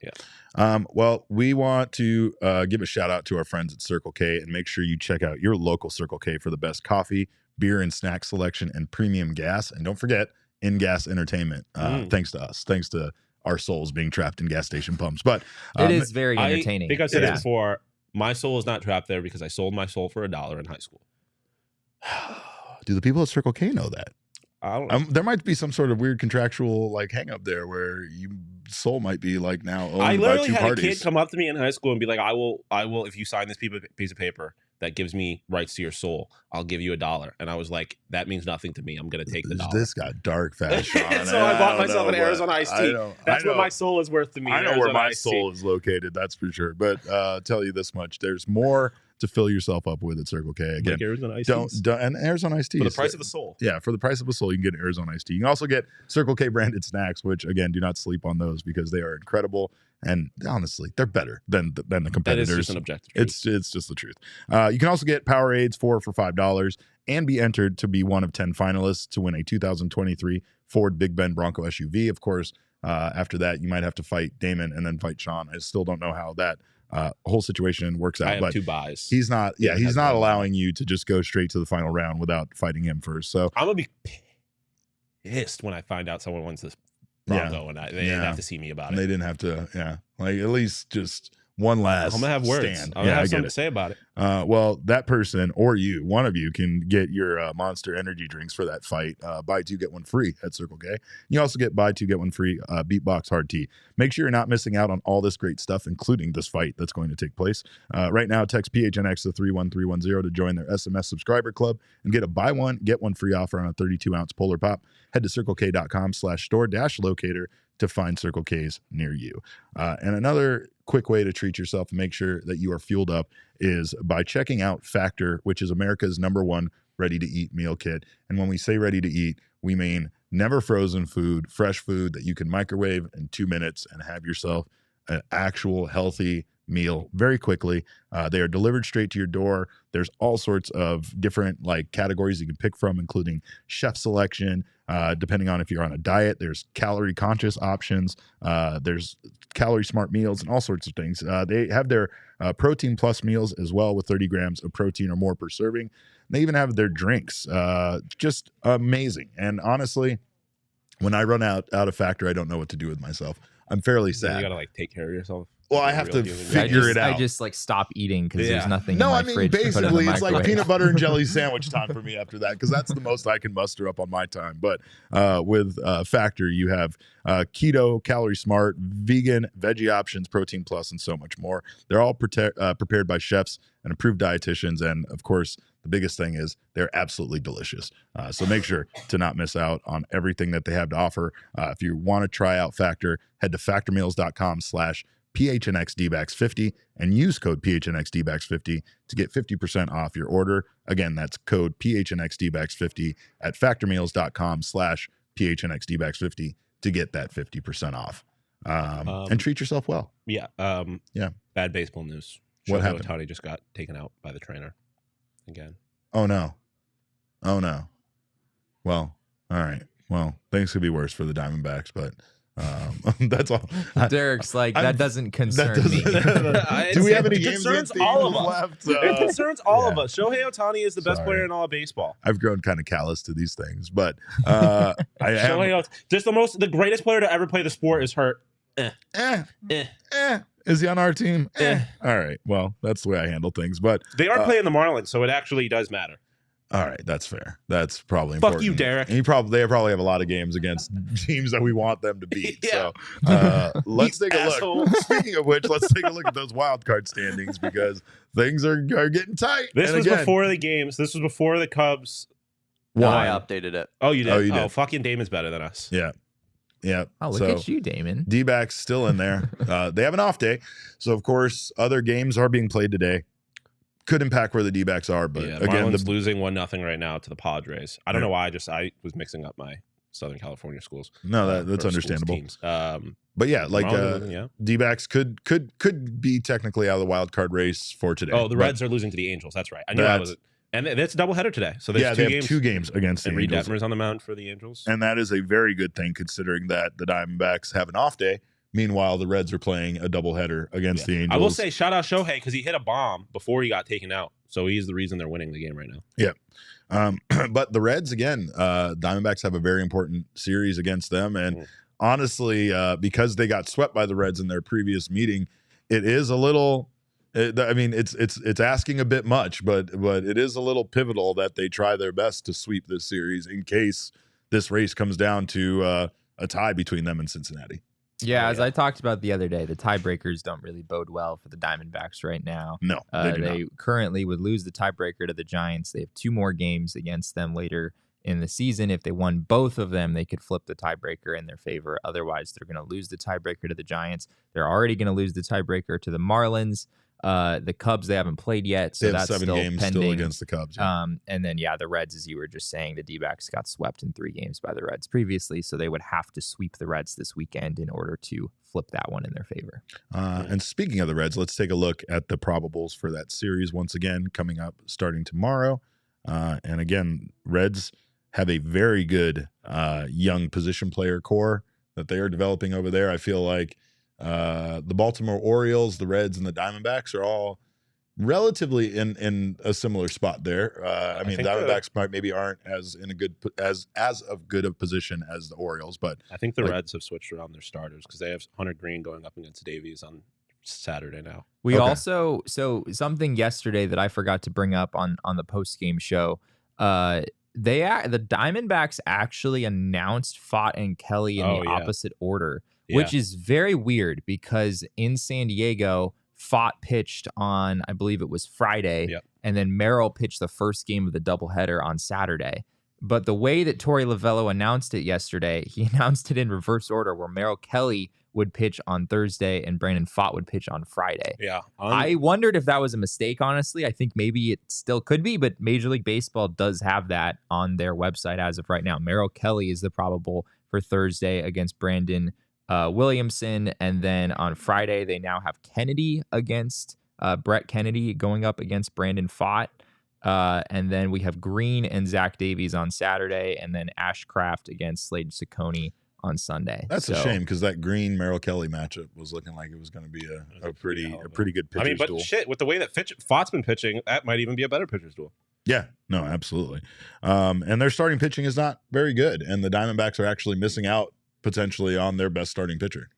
Well, we want to give a shout out to our friends at Circle K, and make sure you check out your local Circle K for the best coffee, beer, and snack selection, and premium gas. And don't forget, in-gas entertainment. Thanks to us. Thanks to our souls being trapped in gas station pumps. But it is very entertaining. I think I said this before. My soul is not trapped there because I sold my soul for $1 in high school. Do the people at Circle K know that? I don't know. There might be some sort of weird contractual like hang up there where your soul might be like now owned I literally by two had parties. a kid come up to me in high school and be like, I will, if you sign this piece of paper that gives me rights to your soul, I'll give you $1. And I was like, that means nothing to me. I'm going to take the $1. This got dark fast, Shawn. So I bought myself an Arizona iced tea. That's what my soul is worth to me. I know where my soul is located, that's for sure. But tell you this much, there's more to fill yourself up with at Circle K. Again, like Arizona iced and Arizona iced tea for the price of the soul. Yeah, for the price of a soul, you can get an Arizona iced tea. You can also get Circle K branded snacks, which again, do not sleep on those because they are incredible. And honestly, they're better than the competitors. That is just an objective truth. It's just the truth. You can also get Powerades 4 for $5 and be entered to be one of 10 finalists to win a 2023 Ford Big Bend Bronco SUV. Of course, after that, you might have to fight Damon and then fight Shawn. I still don't know how that whole situation works out. I have but 2 buys. He's not allowing you to just go straight to the final round without fighting him first. So I'm gonna be pissed when I find out someone wins this Bronco and they didn't have to see me about it. They didn't have to, like at least just one last I'm gonna have words. stand. I'm gonna have something to say about it. Well, that person or you, one of you, can get your Monster energy drinks for that fight. Buy 2 get 1 free at Circle K. You also get buy 2 get 1 free Beatbox hard tea. Make sure you're not missing out on all this great stuff, including this fight that's going to take place. Right now, text PHNX to 31310 to join their SMS subscriber club and get a buy 1 get 1 free offer on a 32-ounce Polar Pop. Head to circlek.com/store-locator to find Circle K's near you. And another quick way to treat yourself and make sure that you are fueled up is by checking out Factor, which is America's #1 ready-to-eat meal kit. And when we say ready to eat, we mean never frozen food, fresh food that you can microwave in 2 minutes and have yourself an actual healthy meal very quickly. They are delivered straight to your door. There's all sorts of different like categories you can pick from, including chef selection. Depending on if you're on a diet, there's calorie conscious options. There's calorie smart meals and all sorts of things. They have their protein plus meals as well with 30 grams of protein or more per serving. They even have their drinks. Just amazing. And honestly, when I run out of Factor, I don't know what to do with myself. I'm fairly sad. You gotta like take care of yourself. Well, I have to figure it out. I just like stop eating because there's nothing in my fridge to put in the basically, it's like microwave. peanut butter and jelly sandwich time for me after that because that's the most I can muster up on my time. But with Factor, you have keto, calorie smart, vegan, veggie options, protein plus, and so much more. They're all prepared by chefs and approved dietitians. And of course, the biggest thing is they're absolutely delicious. So make sure to not miss out on everything that they have to offer. If you want to try out Factor, head to factormeals.com/PHNX D-backs 50 and use code PHNX D-backs 50 to get 50% off your order. Again, that's code PHNX D-backs 50 at factormeals.com/PHNX D-backs 50 to get that 50% off. And treat yourself well. Yeah. Bad baseball news. What Shohei happened? Ohtani just got taken out by the trainer again. Oh no. Well, all right. Well, things could be worse for the Diamondbacks, but that's all. Derek's like, that doesn't concern me. Do we have any It games concerns against the all of Eagles us. left? It concerns all of us. Shohei Ohtani is the best player in all of baseball. I've grown kind of callous to these things, but I am. Just the greatest player to ever play the sport is hurt. Is he on our team? All right. Well, that's the way I handle things. But they are playing the Marlins, so it actually does matter. All right, that's fair. That's probably Fuck important. you, Derek. And they probably have a lot of games against teams that we want them to beat. Yeah. So let's take a asshole. look. Speaking of which, let's take a look at those wild card standings because things are getting tight. This was before the games. This was before the Cubs. No, I updated it. Oh, you did? Oh, you did. Fucking Damon's better than us. Yeah. Oh, look at you, Damon. D-backs still in there. They have an off day. So, of course, other games are being played today. Could impact where the D-backs are, but again, Marlins losing 1-0 right now to the Padres. I don't know why. I was mixing up my Southern California schools. No, that's understandable. Teams. But yeah, like D-backs could be technically out of the wild card race for today. Oh, the Reds are losing to the Angels. That's right. I knew that was it. And it's a doubleheader today. So there's they have 2 games against the Reed Angels. Detmer's on the mound for the Angels. And that is a very good thing considering that the Diamondbacks have an off day. Meanwhile, the Reds are playing a doubleheader against the Angels. I will say, shout out Shohei because he hit a bomb before he got taken out. So he's the reason they're winning the game right now. Yeah. But the Reds, again, Diamondbacks have a very important series against them. And honestly, because they got swept by the Reds in their previous meeting, it is a little. I mean, it's asking a bit much, but it is a little pivotal that they try their best to sweep this series in case this race comes down to a tie between them and Cincinnati. Yeah, as I talked about the other day, the tiebreakers don't really bode well for the Diamondbacks right now. No, they currently would lose the tiebreaker to the Giants. They have 2 more games against them later in the season. If they won both of them, they could flip the tiebreaker in their favor. Otherwise, they're going to lose the tiebreaker to the Giants. They're already going to lose the tiebreaker to the Marlins. The Cubs, they haven't played yet, so that's 7 still games pending. still against the Cubs. Yeah. And then, the Reds, as you were just saying, the D-backs got swept in 3 games by the Reds previously, so they would have to sweep the Reds this weekend in order to flip that one in their favor. And speaking of the Reds, let's take a look at the probables for that series once again, coming up starting tomorrow. And again, Reds have a very good young position player core that they are developing over there. I feel like the Baltimore Orioles, the Reds, and the Diamondbacks are all relatively in a similar spot there. I mean, the Diamondbacks maybe aren't as in a good as of good of position as the Orioles, but I think the Reds have switched around their starters because they have Hunter Green going up against Davies on Saturday now. We also something yesterday that I forgot to bring up on the post game show. The Diamondbacks actually announced Fott and Kelly in the opposite order, which is very weird because in San Diego, Fott pitched on, I believe it was Friday, and then Merrill pitched the first game of the doubleheader on Saturday. But the way that Torey Lovullo announced it yesterday, he announced it in reverse order, where Merrill Kelly would pitch on Thursday and Brandon Fott would pitch on Friday. Yeah. I wondered if that was a mistake, honestly. I think maybe it still could be, but Major League Baseball does have that on their website as of right now. Merrill Kelly is the probable for Thursday against Brandon Williamson. And then on Friday, they now have Kennedy against Brett Kennedy going up against Brandon Fott. And then we have Green and Zach Davies on Saturday, and then Ashcraft against Slade Ciccone on Sunday. That's a shame because that Green Merrill Kelly matchup was looking like it was going to be a pretty good pitcher's duel. Shit, with the way that Fott's been pitching, that might even be a better pitcher's duel. Yeah, no, absolutely. And their starting pitching is not very good, and the Diamondbacks are actually missing out potentially on their best starting pitcher.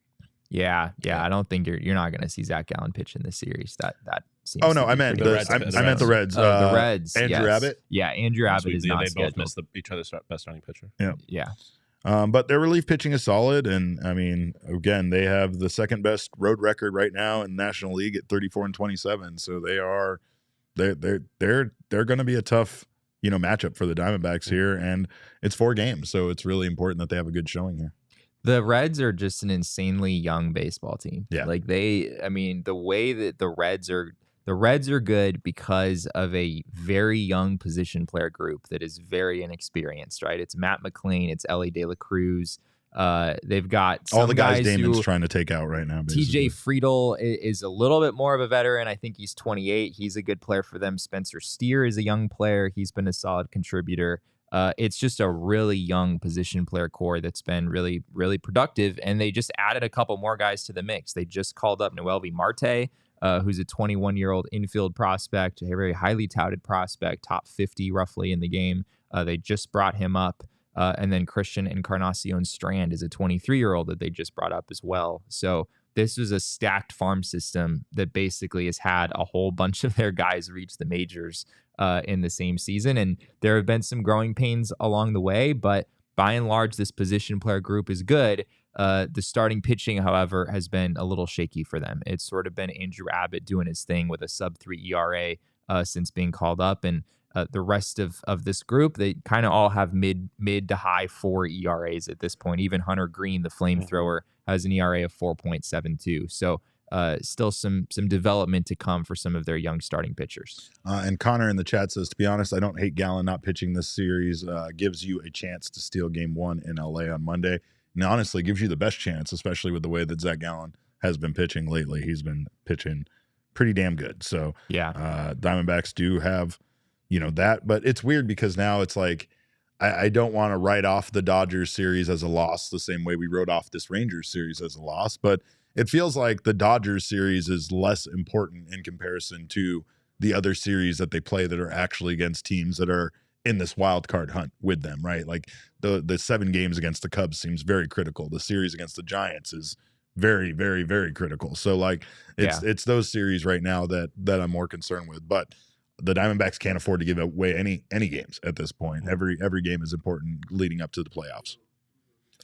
Yeah. I don't think you're not going to see Zach Gallen pitch in this series. That seems. Oh no, I meant the Reds. I meant the Reds. The Reds. Andrew Abbott. Yeah, Andrew Abbott is not scheduled. They both missed each other's best starting pitcher. Yeah. But their relief pitching is solid, and I mean, again, they have the second best road record right now in the National League at 34-27. So they're going to be a tough matchup for the Diamondbacks here, and it's 4 games, so it's really important that they have a good showing here. The Reds are just an insanely young baseball team. Yeah, like the way that the Reds are good because of a very young position player group that is very inexperienced, right? It's Matt McLain, it's Ellie De La Cruz. They've got some all the guys Damon's trying to take out right now. TJ Friedel is a little bit more of a veteran. I think he's 28. He's a good player for them. Spencer Steer is a young player. He's been a solid contributor. It's just a really young position player core that's been really, really productive. And they just added a couple more guys to the mix. They just called up Noelvi Marte, who's a 21-year-old infield prospect, a very highly touted prospect, top 50 roughly in the game. They just brought him up. And then Christian Encarnacion Strand is a 23-year-old that they just brought up as well. So this was a stacked farm system that basically has had a whole bunch of their guys reach the majors in the same season. And there have been some growing pains along the way, but by and large, this position player group is good. The starting pitching, however, has been a little shaky for them. It's sort of been Andrew Abbott doing his thing with a sub-3 ERA since being called up. And the rest of this group, they kind of all have mid to high 4 ERAs at this point. Even Hunter Green, the flamethrower, has an ERA of 4.72. So still some development to come for some of their young starting pitchers. And Connor in the chat says, to be honest, I don't hate Gallen not pitching this series. Gives you a chance to steal game 1 in LA on Monday. And honestly, gives you the best chance, especially with the way that Zach Gallen has been pitching lately. He's been pitching pretty damn good. So Diamondbacks do have that, but it's weird because now it's like I don't want to write off the Dodgers series as a loss the same way we wrote off this Rangers series as a loss, but it feels like the Dodgers series is less important in comparison to the other series that they play that are actually against teams that are in this wild card hunt with them, right? Like the 7 games against the Cubs seems very critical. The series against the Giants is very, very, very critical. So like it's those series right now that I'm more concerned with. But the Diamondbacks can't afford to give away any games at this point. Every game is important leading up to the playoffs.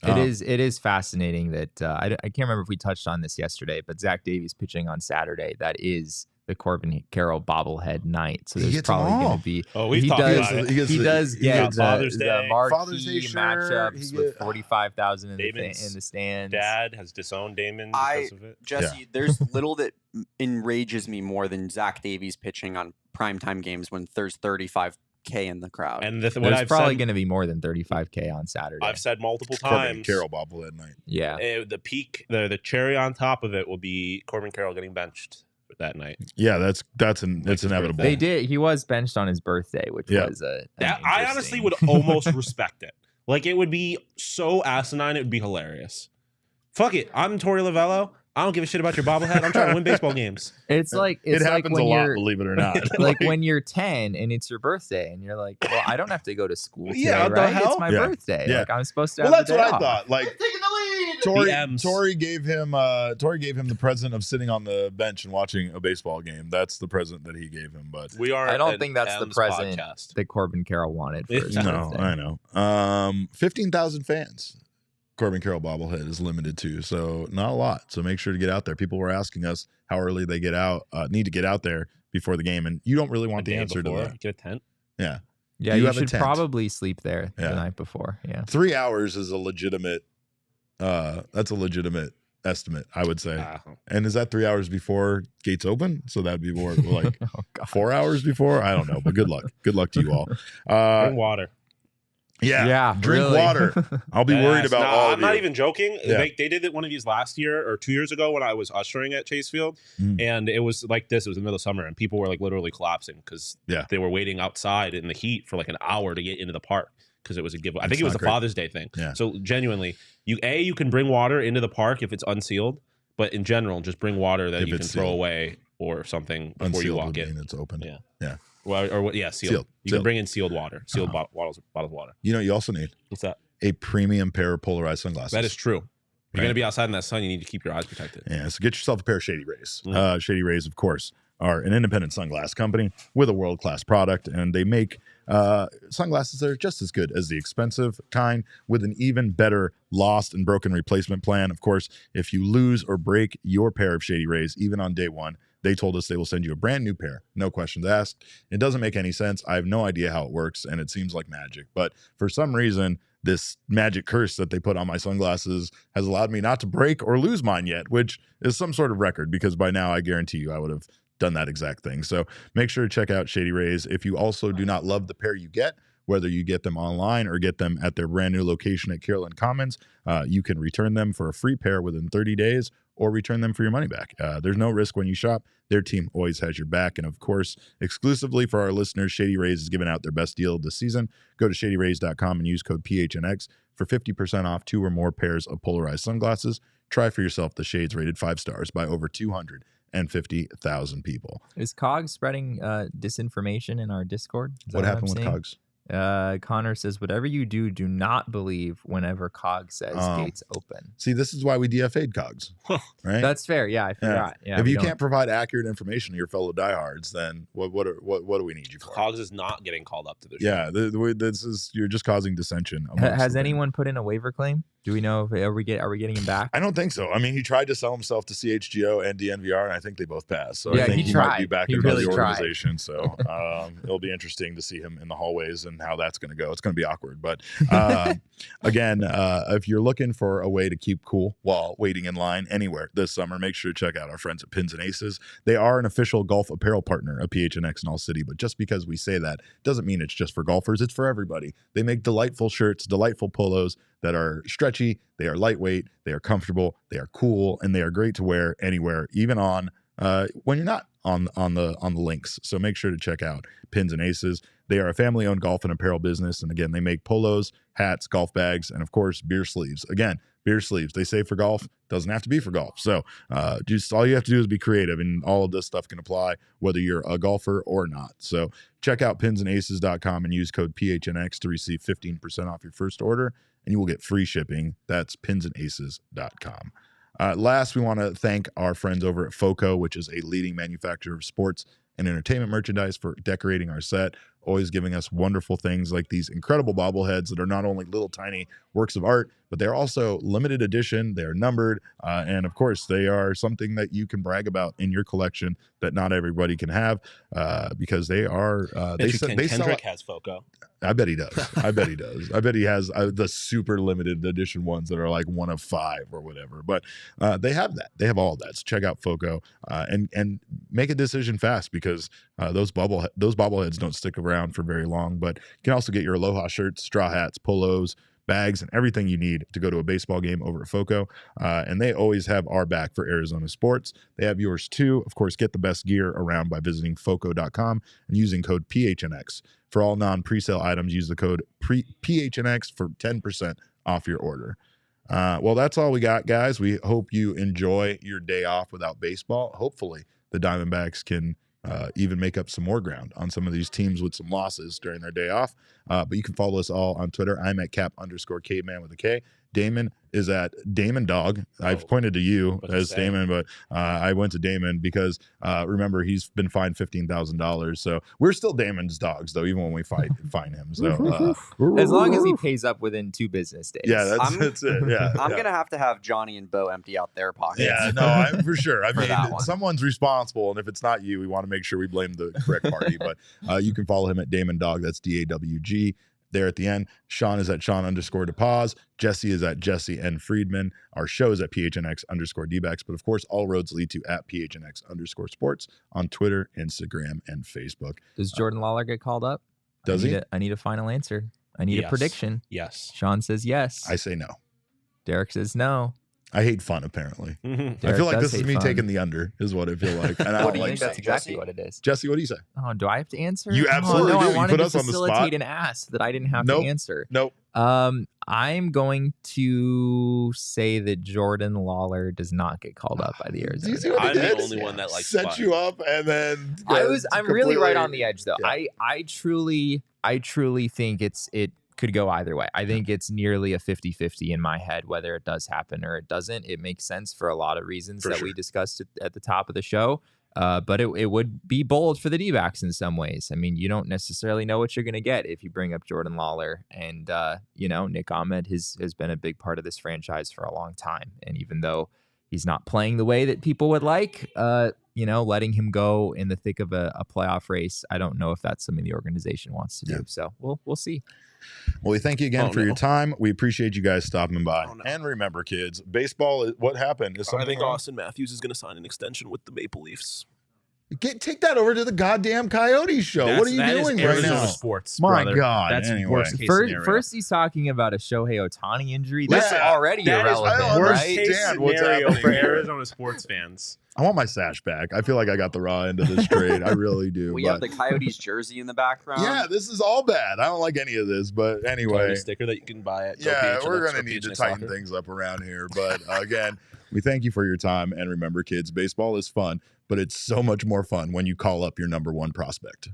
It is fascinating that I can't remember if we touched on this yesterday, but Zach Davies pitching on Saturday. That is the Corbin Carroll bobblehead night. So there's probably going to be. Oh, we've talked about it. He does get Father's the Day. marquee matchups with 45,000 in the stands. Dad has disowned Damon because of it. Jesse, there's little that enrages me more than Zach Davies pitching on primetime games when there's 35K in the crowd. And there's probably going to be more than 35K on Saturday. I've said multiple times. Corbin Carroll bobblehead night. Yeah. The peak, the cherry on top of it will be Corbin Carroll getting benched that night. Yeah, it's inevitable. They did. He was benched on his birthday, which was I honestly would almost respect it. Like, it would be so asinine, it would be hilarious. Fuck it. I'm Torey Lovello. I don't give a shit about your bobblehead. I'm trying to win baseball games. It happens a lot, believe it or not. Like when you're 10 and it's your birthday and you're like, well, I don't have to go to school today, what the right? hell? It's my birthday. Yeah. Like, I'm supposed to Well, have that's what I off. thought. Like, taking the lead. Torey gave him the present of sitting on the bench and watching a baseball game. That's the present that he gave him. But I don't think that's the present that Corbin Carroll wanted for his birthday. I know. 15,000 fans. Corbin Carroll bobblehead is limited to, so not a lot. So make sure to get out there. People were asking us how early they need to get out there before the game, and you don't really want the answer to that. Get a tent. Yeah. Yeah, you should probably sleep there the night before. Yeah. 3 hours is a legitimate that's a legitimate estimate, I would say. And is that 3 hours before gates open? So that'd be more like 4 hours before? I don't know, but good luck. Good luck to you all. Bring water. Yeah, drink water. I'll be worried about all of you. I'm not even joking. Yeah. They did it one of these last year or 2 years ago when I was ushering at Chase Field, and it was like this. It was in the middle of summer, and people were like literally collapsing because they were waiting outside in the heat for like an hour to get into the park because it was a giveaway. I think it was the Father's Day thing. Yeah. So genuinely, you can bring water into the park if it's unsealed, but in general, just bring water that you can throw away or something before you walk in. It's open. Yeah. Well, sealed. You can bring in sealed water, bottles of water. You know what you also need? What's that? A premium pair of polarized sunglasses. That is true. If you're going to be outside in that sun, you need to keep your eyes protected. Yeah, so get yourself a pair of Shady Rays. Shady Rays, of course, are an independent sunglass company with a world-class product, and they make sunglasses that are just as good as the expensive kind with an even better lost and broken replacement plan. Of course, if you lose or break your pair of Shady Rays, even on day one, they told us they will send you a brand new pair. No questions asked. It doesn't make any sense. I have no idea how it works, and it seems like magic. But for some reason, this magic curse that they put on my sunglasses has allowed me not to break or lose mine yet, which is some sort of record because by now I guarantee you I would have done that exact thing. So make sure to check out Shady Rays. If you also do not love the pair you get, whether you get them online or get them at their brand new location at Carolyn Commons, you can return them for a free pair within 30 days or return them for your money back. There's no risk when you shop. Their team always has your back. And of course, exclusively for our listeners, Shady Rays is giving out their best deal this season. Go to shadyrays.com and use code PHNX for 50% off 2 or more pairs of polarized sunglasses. Try for yourself the shades rated 5 stars by over 250,000 people. Is COG spreading disinformation in our Discord? What happened with COGs? Connor says, whatever you do not believe whenever COG says gates open. See, this is why we DFA'd COGs, right? That's fair. Yeah, I forgot. Yeah, if you can't provide accurate information to your fellow diehards, then what do we need you for? COGs is not getting called up to the show. Yeah, you're just causing dissension. Has anyone put in a waiver claim? Do we know if are we getting him back? I don't think so. I mean, he tried to sell himself to CHGO and DNVR, and I think they both passed. So yeah, I think he might be back in the organization. Tried. So it'll be interesting to see him in the hallways and how that's going to go. It's going to be awkward. But again, if you're looking for a way to keep cool while waiting in line anywhere this summer, make sure to check out our friends at Pins and Aces. They are an official golf apparel partner of PHNX and ALLCITY. But just because we say that doesn't mean it's just for golfers. It's for everybody. They make delightful shirts, delightful polos that are stretchy, they are lightweight, they are comfortable, they are cool, and they are great to wear anywhere, even on when you're not on the links. So make sure to check out Pins and Aces. They are a family-owned golf and apparel business, and again, they make polos, hats, golf bags, and of course, beer sleeves. Again, beer sleeves. They say for golf, doesn't have to be for golf. So just all you have to do is be creative, and all of this stuff can apply whether you're a golfer or not. So check out pinsandaces.com and use code PHNX to receive 15% off your first order, and you will get free shipping. That's pinsandaces.com. Last, we want to thank our friends over at FOCO, which is a leading manufacturer of sports and entertainment merchandise, for decorating our set, always giving us wonderful things like these incredible bobbleheads that are not only little tiny works of art, but they're also limited edition. They're numbered, and of course, they are something that you can brag about in your collection that not everybody can have, because they are. Kendrick has FOCO. I bet he does. I bet he does. I bet he has the super limited edition ones that are like 1 of 5 or whatever. But they have that. They have all that. So check out FOCO and make a decision fast, because those bobbleheads don't stick around for very long. But you can also get your Aloha shirts, straw hats, polos, bags, and everything you need to go to a baseball game over at FOCO. And they always have our back for Arizona sports. They have yours too. Of course, get the best gear around by visiting FOCO.com and using code PHNX. For all non-presale items, use the code PHNX for 10% off your order. Well, that's all we got, guys. We hope you enjoy your day off without baseball. Hopefully, the Diamondbacks can even make up some more ground on some of these teams with some losses during their day off. But you can follow us all on Twitter. I'm at cap_caveman with a K. Damon is at Damon Dog. I've pointed to you as Damon, but I went to Damon because remember, he's been fined $15,000. So we're still Damon's dogs, though, even when we fine him. So as long as he pays up within 2 business days. Yeah, that's it. Yeah, I'm gonna have Johnny and Bo empty out their pockets. Yeah, no, for sure. I mean, someone's responsible, and if it's not you, we want to make sure we blame the correct party. But you can follow him at Damon Dog. That's DAWG. There at the end. Shawn is at Shawn_DePaz. Jesse is at Jesse N. Friedman. Our show is at PHNX D-backs. But of course, all roads lead to at PHNX_sports on Twitter, Instagram, and Facebook. Does Jordan Lawlar get called up? Does he? I need a final answer. I need a prediction. Yes. Shawn says yes. I say no. Derek says no. I hate fun, apparently. Mm-hmm. I feel like this is me taking the under, is what I feel like. And I what do you like think? That's exactly what it is. Jesse, what do you say? Oh, do I have to answer? You absolutely no, do. I You wanted put to us on the spot. facilitate an ask that I didn't have to answer. Nope. I'm going to say that Jordan Lawlar does not get called up by the Arizona. I'm the only one that likes set you up, and then I'm really right on the edge, though. Yeah. I truly think it could go either way. I think it's nearly a 50-50 in my head, whether it does happen or it doesn't. It makes sense for a lot of reasons we discussed at the top of the show. But it would be bold for the D-backs in some ways. I mean, you don't necessarily know what you're going to get if you bring up Jordan Lawlar. And, Nick Ahmed has been a big part of this franchise for a long time. And even though he's not playing the way that people would like, letting him go in the thick of a playoff race, I don't know if that's something the organization wants to do. So we'll see. Well, we thank you again for your time. We appreciate you guys stopping by. And remember, kids, baseball, what happened is something. I think Austin Matthews is going to sign an extension with the Maple Leafs. Take that over to the goddamn Coyotes show. What are you doing right now? Sports, my brother. God. That's anyway. worst case scenario. First, he's talking about a Shohei Ohtani injury. That's already irrelevant. I don't worst understand case what's scenario happening for here. Arizona sports fans. I want my sash back. I feel like I got the raw end of this trade. I really do. We have the Coyotes jersey in the background. Yeah, this is all bad. I don't like any of this. But anyway. Sticker that you can buy at we're going to need to tighten things up around here. But again, we thank you for your time. And remember, kids, baseball is fun, but it's so much more fun when you call up your number 1 prospect.